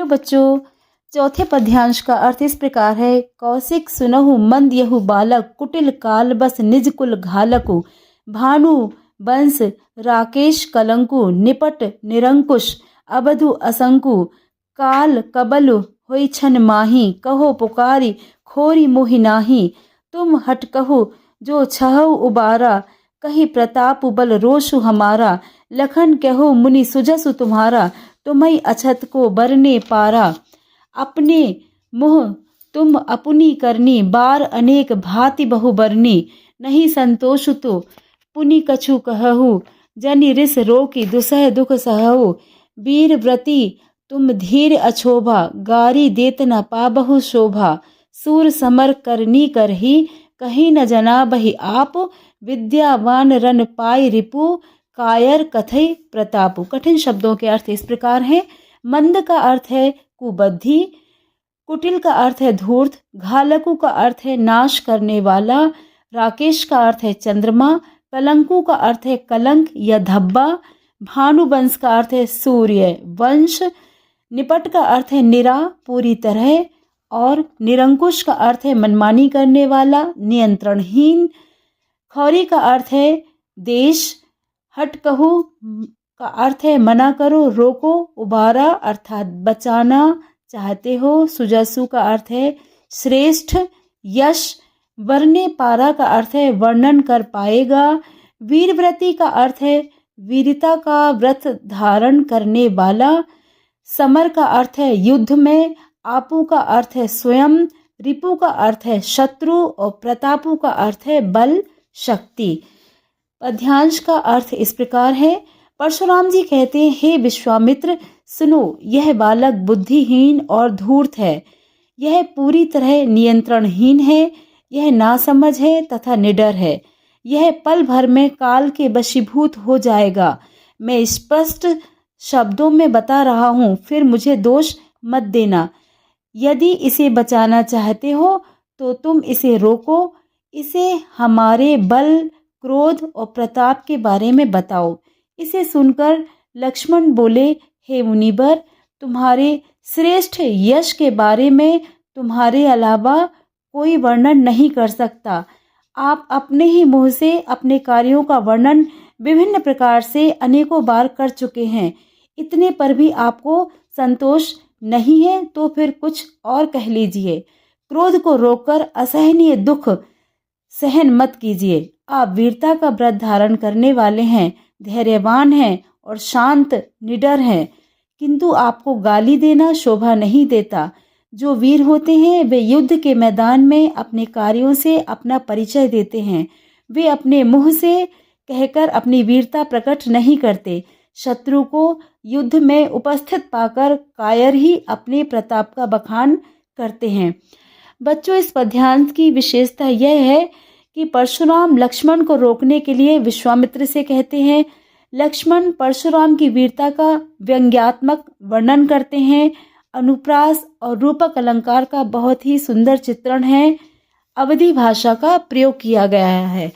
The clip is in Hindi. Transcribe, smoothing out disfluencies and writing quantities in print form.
तो बच्चों, चौथे पद्यांश का अर्थ इस प्रकार है। कौशिक सुनहु मंद यहु बालक, कुटिल काल बस निज कुल घालकु। भानु बंश राकेश कलंकु, निपट निरंकुश अबधु असंकु। काल कबल होई छन माही, कहो पुकारी खोरी मोहि नाही। तुम हट कहो जो छहु उबारा, कही प्रताप बल रोषु हमारा। लखन कहो मुनि सुजसु तुम्हारा, तुम्हें अछत को बरने पारा। अपने मुँह तुम अपनी करनी, बार अनेक भांति बहु बरनी। नहीं संतोष तो पुनि कछु कहु, जनि रिस रोकी दुसह दुख सहु। वीर व्रती तुम धीर अछोभा, गारी देत न पाबहु शोभा। सूर समर करनी करही, कहीं न जना बही आप। विद्यावान रन पाई रिपु, कायर कथई प्रतापु। कठिन शब्दों के अर्थ इस प्रकार हैं। मंद का अर्थ है कुबुद्धि, कुटिल का अर्थ है धूर्त, घालकु का अर्थ है नाश करने वाला, राकेश का अर्थ है चंद्रमा, कलंकु का अर्थ है कलंक या धब्बा, भानुवंश का अर्थ है सूर्य वंश, निपट का अर्थ है निरा पूरी तरह, और निरंकुश का अर्थ है मनमानी करने वाला, नियंत्रणहीन। खौरी का अर्थ है देश, हट कहू का अर्थ है मना करो, रोको, उबारा अर्थात बचाना चाहते हो। सुजसु का अर्थ है श्रेष्ठ, यश। वर्णे पारा का अर्थ है वर्णन कर पाएगा। वीरव्रती का अर्थ है वीरता का व्रत धारण करने वाला। समर का अर्थ है युद्ध में। आपू का अर्थ है स्वयं। रिपु का अर्थ है शत्रु, और प्रतापु का अर्थ है बल शक्ति। पद्यांश का अर्थ इस प्रकार है। परशुराम जी कहते हैं, हे विश्वामित्र सुनो, यह बालक बुद्धिहीन और धूर्त है। यह पूरी तरह नियंत्रणहीन है। यह नासमझ है तथा निडर है। यह पल भर में काल के वशीभूत हो जाएगा। मैं स्पष्ट शब्दों में बता रहा हूँ, फिर मुझे दोष मत देना। यदि इसे बचाना चाहते हो तो तुम इसे रोको। इसे हमारे बल, क्रोध और प्रताप के बारे में बताओ। इसे सुनकर लक्ष्मण बोले, हे मुनिवर, तुम्हारे श्रेष्ठ यश के बारे में तुम्हारे अलावा कोई वर्णन नहीं कर सकता। आप अपने ही मुँह से अपने कार्यों का वर्णन विभिन्न प्रकार से अनेकों बार कर चुके हैं। इतने पर भी आपको संतोष नहीं है तो फिर कुछ और कह लीजिए। क्रोध को रोककर असहनीय दुख सहन मत कीजिए। आप वीरता का व्रत धारण करने वाले हैं, धैर्यवान हैं और शांत निडर हैं, किंतु आपको गाली देना शोभा नहीं देता। जो वीर होते हैं वे युद्ध के मैदान में अपने कार्यों से अपना परिचय देते हैं। वे अपने मुंह से कहकर अपनी वीरता प्रकट नहीं करते। शत्रु को युद्ध में उपस्थित पाकर कायर ही अपने प्रताप का बखान करते हैं। बच्चों, इस पद्यांश की विशेषता यह है कि परशुराम लक्ष्मण को रोकने के लिए विश्वामित्र से कहते हैं। लक्ष्मण परशुराम की वीरता का व्यंग्यात्मक वर्णन करते हैं। अनुप्रास और रूपक अलंकार का बहुत ही सुंदर चित्रण है। अवधी भाषा का प्रयोग किया गया है।